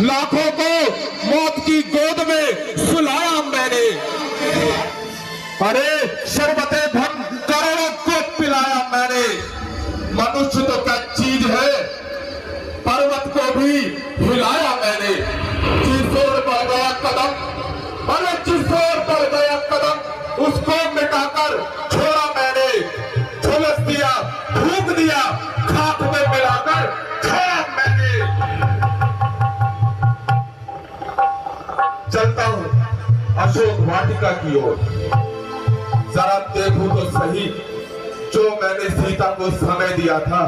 लाखों को मौत की गोद में सुलाया मैंने। अरे शरबते भंग करोड़ों को पिलाया मैंने। मनुष्य तो क्या चीज है, पर्वत को भी हिलाया मैंने। जिस ओर बढ़ गया कदम, अरे जिस ओर बढ़ गया कदम, उसको मिटाकर छोड़ा मैंने। झुलस दिया, फूंक दिया, खाक में मिलाकर छोड़ा मैंने। चलता हूं अशोक वाटिका की ओर, जरा देखूं तो सही जो मैंने सीता को समय दिया था,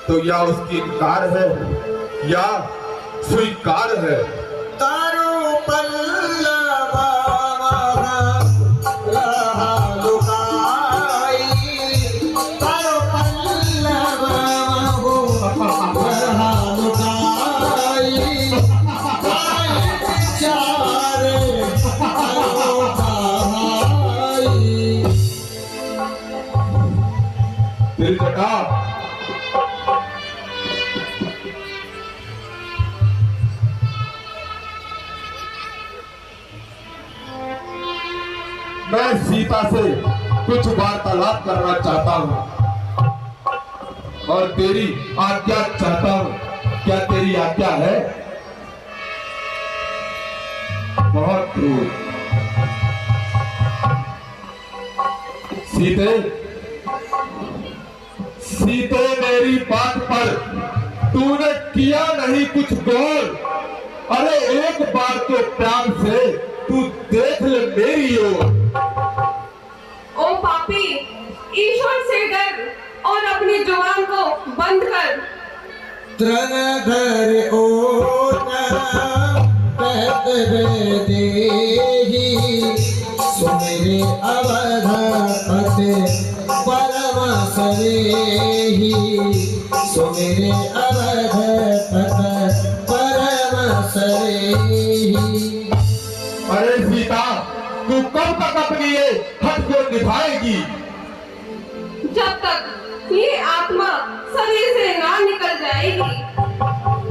तो या उसकी इनकार है या स्वीकार है। तारो पल्लवा लहा लुकाई, तारो पल्लवा लहा लुकाई, चारे दिल कटा मैं सीता से कुछ वार्तालाप करना चाहता हूं और तेरी आज्ञा चाहता हूं। क्या तेरी आज्ञा है? बहुत क्रूर सीते, सीते मेरी बात पर तूने किया नहीं कुछ गौर। अरे एक बार तो प्यार से तू देख ले मेरी ओर। ओ पापी, ईश्वर से डर और अपनी जुबान को बंद कर। त्रनधर ओना देही, सुमेरे अवधपते परम सरेही, सुमेरे अवधपते परम सरेही। अरे सीता, तू कब तक अपनी ये हद को निभाएगी? जब तक ये आत्मा शरीर से ना निकल जाएगी।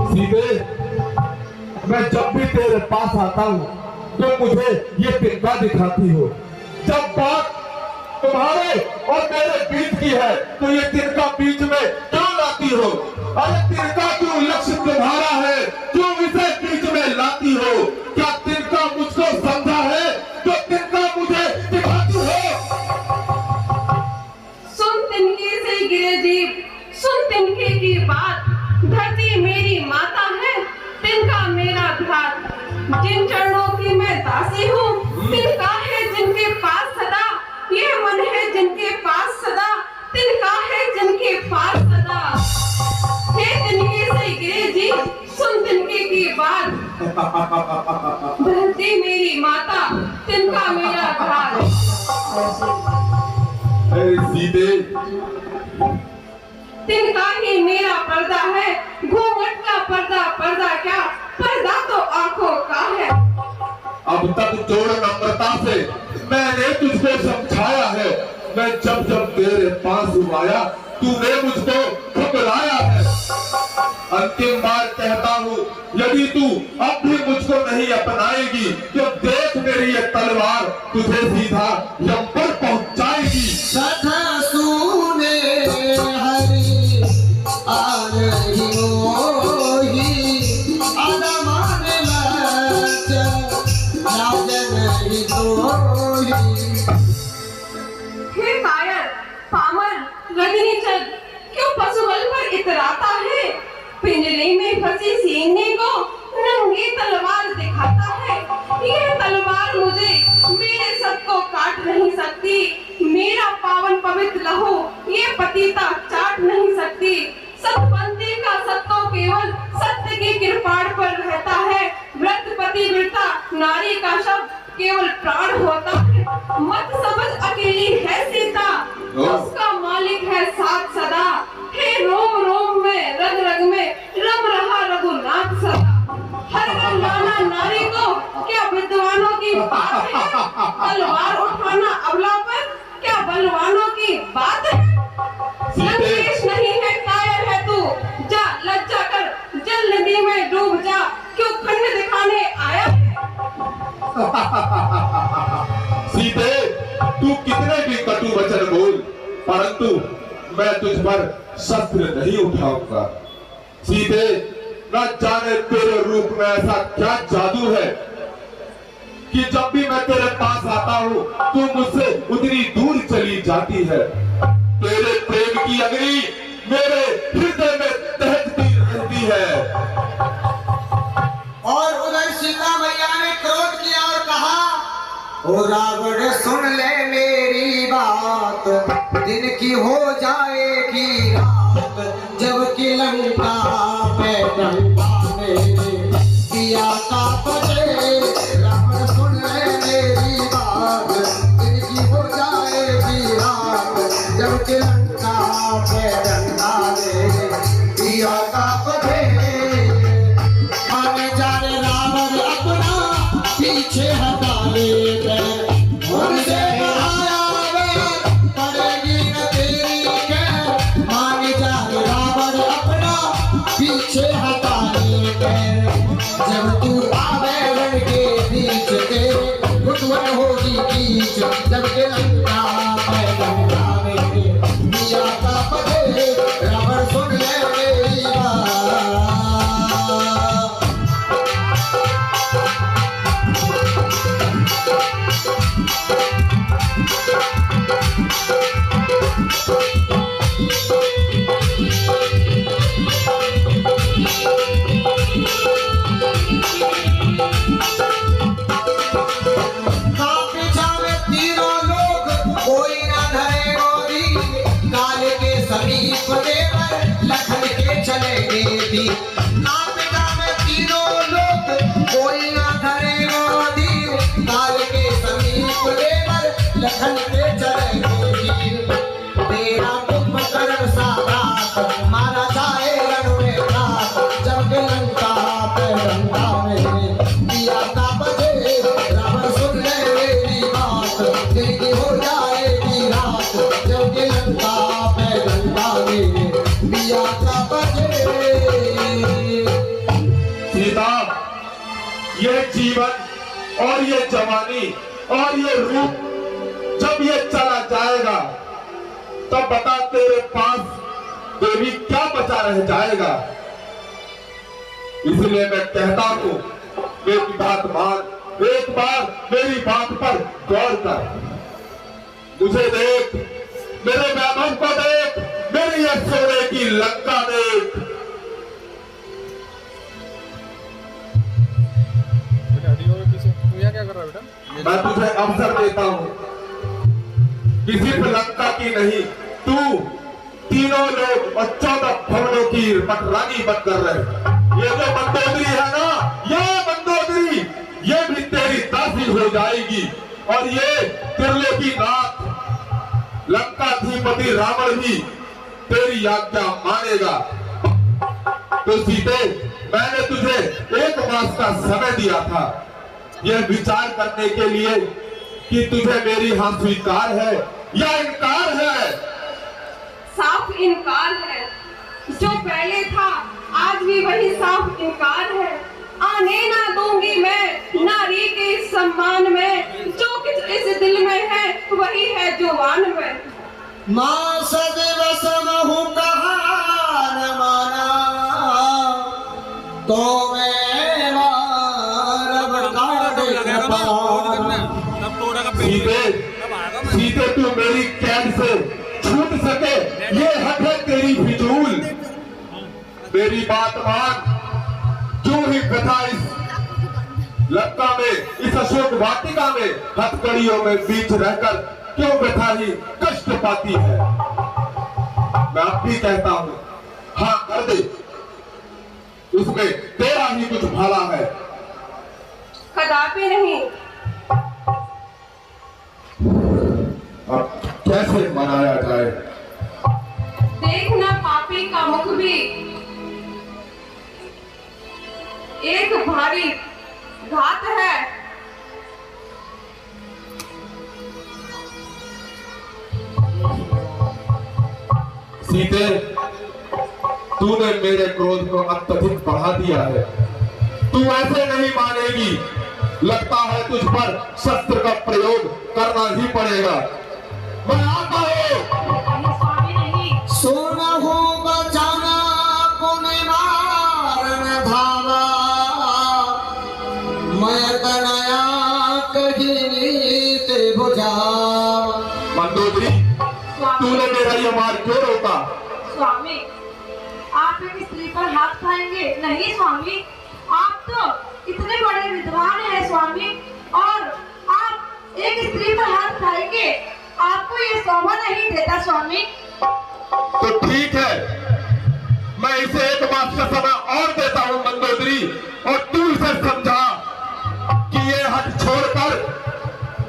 सीते, मैं जब भी तेरे पास आता हूँ तो मुझे ये तिनका दिखाती हो। जब बात तुम्हारे और मेरे बीच की है तो ये तिनका बीच में क्यों लाती हो? अरे तिनका क्यों लक्ष्य तुम्हारा है, क्यों इसे बीच में लाती हो? क्या तिनका मुझको समझा है जो तिनका मुझे दिखाती हो? सुन तिनके से गिरे जीव, सुन तिनके की बात। धरती मेरी माता है, तिनका मेरा घाट। जिन चरणों की मैं दासी हूँ, तिनका है जिनके पास सदा। ये मन है जिनके पास सदा, तिनका है जिनके पास सदा। हे तिनके से गिरे जीव, सुन तिनके की बात। धरती मेरी माता, तिनका मेरा घाट। सीते, तिनका ही मेरा पर्दा है, घूंघट का पर्दा। पर्दा क्या, पर्दा तो आंखों का है। अब तक जोड़ नम्रता से मैंने तुझको समझाया है। मैं जब जब तेरे पास आया तूने मुझको घबराया है। अंतिम बार कहता हूँ, यदि तू अब भी मुझको नहीं अपनाएगी तो देख मेरी ये तलवार तुझे सीधा यम पर पहुंचाएगी। कथा सुने हरि आरही मोही, अदमान लचन राजन हितोही। हे कायर, पामर, रजनीचर, क्यों पशुबल पर इतराता है? पिंजरे में फंसी सीने को नंगी तलवार दिखाता है। यह तलवार मुझे मेरे सत को काट नहीं सकती। मेरा पावन पवित्र लहू ये पतिता चाट नहीं सकती। सतपंथी का सत्तो केवल सत्य की कृपाण पर रहता है। व्रत पतिव्रता नारी का शब्द केवल प्राण होता है। मत समझ अकेली है सीता, उसका मालिक है साथ सदा। हे रोम रोम में रग रग में रम रहा रघुनाथ सदा। हर घर लाना नारी को क्या विद्वानों की बात है? तलवार उठाना अबला पर क्या बलवानों की बात है? लंकेश नहीं है, कायर है तू। जा लज्जा कर जल नदी में डूब जा। मैं तुझ पर शस्त्र नहीं उठाऊंगा। सीते, न जाने तेरे रूप में ऐसा क्या जादू है कि जब भी मैं तेरे पास आता हूँ तू मुझसे उतनी दूर चली जाती है। तेरे प्रेम की अग्नि मेरे हृदय में दहकती रहती है। और उधर सीता मैया ने क्रोध किया और कहा, ओ रावण सुन ले मेरी बात, दिन की हो जाएगी रात, जबकि लंका पे डंका मेरे दिया का बजे। रावण सुन ले मेरी बात, दिन की हो जाएगी रात, जबकि लंका पे डंका मेरे दिया का बजे। आने जाने रावण अपना पीछे हटा ले, उनसे बढ़ाया वैर पड़ेगी न तेरी खैर। आने जाने रावण अपना पीछे हटा ले, जब तू आवे रण के बीच तेरे घुटन होगी कीच, जबकि लंका पे डंका मेरे दिया का बजे। रावण सुन ले मेरी बात। समीप देवर लखन के चलेंगे भी, नापिता में तीनों लोग कोई ना धरेगा धीर, काल के समीप देवर लखन के चलेंगे भी। तेरा कुंभकर्ण सा रात मारा जाए रण में रात, जब लंका पे डंका मेरे दिया का बजे। रावण सुन ले मेरी बात, दिन की हो जाएगी रात, जब लंका पे डंका मेरे दिया का बजे। सीता, ये जीवन और ये जवानी और ये रूप जब ये चला जाएगा तब बता तेरे पास देवी क्या बचा रह जाएगा। इसलिए मैं कहता हूं मेरी बात मान, एक बार मेरी बात पर गौर कर। मुझे देख, मेरे वैभव को देख, मेरी ये सोने की लंका देख। क्या कर रहा है बेटा? मैं तुझे अवसर देता हूं कि सिर्फ लंका की नहीं, तू तीनों लोग और 14 भवनों की पटरानी बनकर रहे। ये जो मंदोदरी है ना, ये मंदोदरी, ये भी तेरी दासी हो जाएगी। और ये त्रिलोकीनाथ लंकाधिपति रावण भी तेरी आज्ञा मानेगा। तो सीते, मैंने तुझे 1 मास का समय दिया था यह विचार करने के लिए कि तुझे मेरी हाँ स्वीकार है या इनकार है। साफ इनकार है। जो पहले था आज भी वही साफ इनकार है। आने ना दूंगी मैं नारी के सम्मान में, जो कुछ इस दिल में है वही है जुबान में। मां सदैव समहु कहा न माना, तो मैं रब का सीते तू मेरी कैद से छूट सके ये हक है तेरी फिजूल। मेरी बात मान, क्यों ही व्यथा इस लंका में, इस अशोक वाटिका में हथकड़ियों में बीच रहकर क्यों व्यथा ही कष्ट पाती है। मैं अब भी कहता हूं, हाँ कर दे, उसमें तेरा ही कुछ भला है। कदापि नहीं। अब कैसे मनाया जाए? देखना पापी का मुख भी एक भारी घात है। सीते, तूने मेरे क्रोध को अत्यधिक बढ़ा दिया है। तू ऐसे नहीं मानेगी। लगता है तुझ पर शस्त्र का प्रयोग करना ही पड़ेगा। मैं आता हूं। मार क्यों रोता? स्वामी, आप एक स्त्री पर हाथ उठाएंगे? नहीं स्वामी, आप तो इतने बड़े विद्वान हैं स्वामी, और आप एक स्त्री पर हाथ उठाएंगे, आपको ये शोभा नहीं देता स्वामी। तो ठीक है, मैं इसे एक मास का समय और देता हूं मंदोदरी, और तू इसे समझा कि ये हट छोड़कर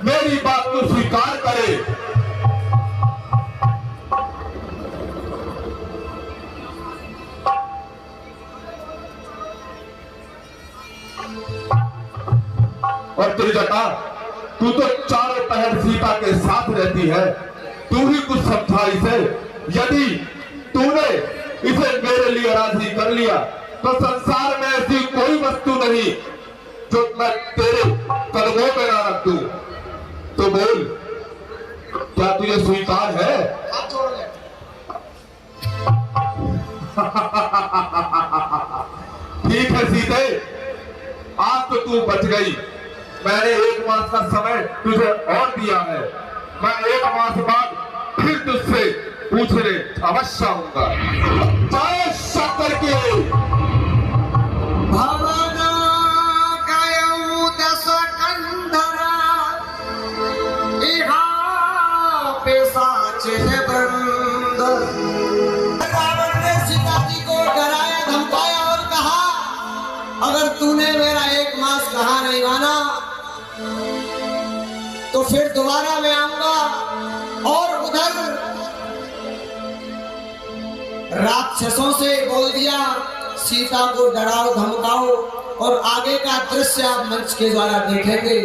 मेरी बात को स्वीकार करे। और त्रिजटा, तू तो चारों पहर सीता के साथ रहती है, तू ही कुछ समझा इसे। यदि तूने इसे मेरे लिए राजी कर लिया तो संसार में ऐसी कोई वस्तु नहीं जो मैं तेरे कदमों में ना रख दूं। तो बोल, क्या तुझे स्वीकार है? हाथ जोड़ ले। ठीक है सीते, आज तो तू बच गई। मैंने एक मास का समय तुझे और दिया है, मैं एक मास बाद फिर तुझसे पूछने अवश्य आऊंगा। जय शंकर की। भवना गयौ दश कंधरा, इहा पिशाचिन वृंद। रावण ने सीता जी को डराया, धमकाया और कहा, अगर तूने मेरा एक मास कहा नहीं माना तो फिर दोबारा मैं आऊंगा। और उधर राक्षसों से बोल दिया, सीता को डराओ धमकाओ, और आगे का दृश्य आप मंच के द्वारा देखेंगे।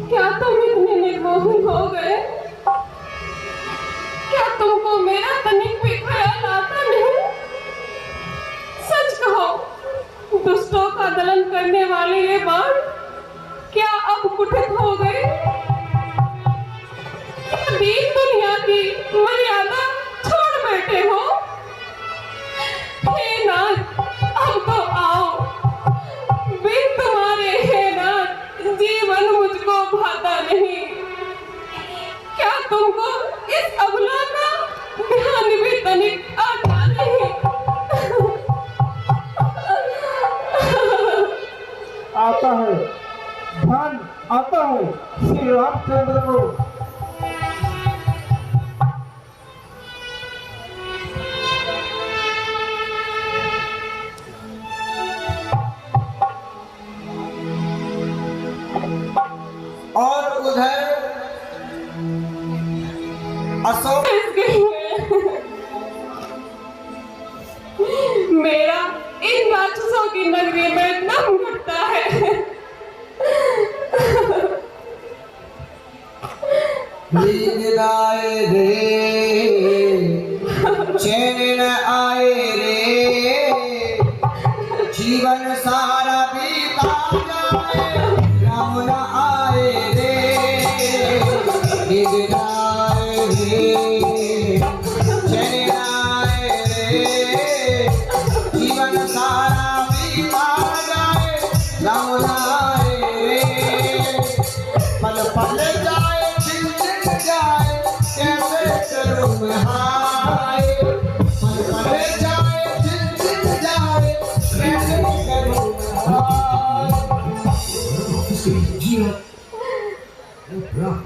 क्या तुम इतने निर्मोही हो गए? क्या तुमको मेरा तनिक भी ख्याल आता नहीं? सच कहो, दुष्टों का दलन करने वाले ये बाण क्या अब कुठित हो गए? दीन दुनिया की मर्यादा छोड़ बैठे हो? हे नाथ, अब तो आओ। बिन तुम्हारे हे नाथ जीवन मुझको भाता नहीं। क्या तुमको इस अबला का ध्यान भी तनिक आता नहीं? आता है, ध्यान आता है श्री रामचंद्र को। और उधर अशोक मेरा इन राक्षसों की नगरी में दम घुटता है। नींद आए रे, चैन न आए रे, जीवन सारा बीता जाए, राम न आए रे। नींद आए रे, चैन न आए रे, जीवन सारा बीता जाए, राम न आए रे। पल पल जाए, छिन छिन जाए, कैसे करूं मैं हाय।